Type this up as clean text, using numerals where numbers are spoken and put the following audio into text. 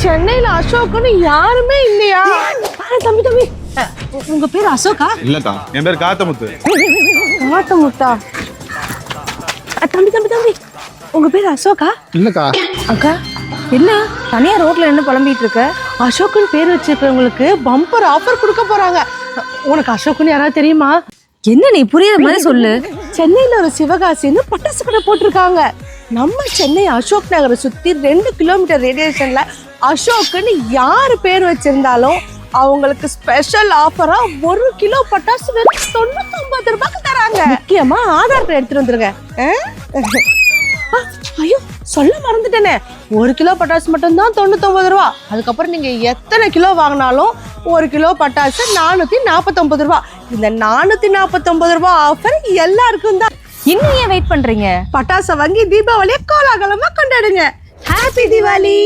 சென்னையில அசோக்னு யாருமே இல்லையா? தம்பி தம்பி, உங்க பேர் அசோகா? இல்லக்கா, என் பேர் காத்தமுத்து. காத்தமுத்தா? தம்பி தம்பி தம்பி, உங்க பேர் அசோகா? இல்லக்கா. அக்கா, என்ன தனியா ரோட்ல என்ன புலம்பிட்டு இருக்க? அசோக்குன்னு பேர் வச்சிருக்கவங்களுக்கு பம்பர் ஆஃபர் கொடுக்க போறாங்க. உனக்கு அசோக்குன்னு யாராவது தெரியுமா? என்ன நீ புரியுற மாதிரி சொல்லு. சென்னையில ஒரு சிவகாசின்னு பட்டாசு கடை போட்டிருக்காங்க. நம்ம சென்னை அசோக் நகரை சுத்தி 2 கிலோமீட்டர் ரேடியேஷன்ல அசோக்குன்னு யாரு பேர் வச்சிருந்தாலும் அவங்களுக்கு ஸ்பெஷல் ஆஃபரா 1 கிலோ பட்டாசு வெறும் 99 ரூபாய்க்கு தராங்க. முக்கியமா ஆதார் கார்டு எடுத்துட்டு வந்துருங்க. ஐயோ, சொல்ல மறந்துட்டேனே, 1 கிலோ பட்டாசு மட்டும் தான் 99 ரூபா. அதுக்கப்புறம் நீங்க எத்தனை கிலோ வாங்கினாலும் 1 கிலோ பட்டாசு 449 ரூபா. இந்த 449 ரூபா ஆஃபர் எல்லாருக்கும் தான். இன்னும் ஏன் வெயிட் பண்றீங்க? பட்டாசை வாங்கி தீபாவளியை கோலாகலமா கொண்டாடுங்க. ஹாப்பி தீபாவளி.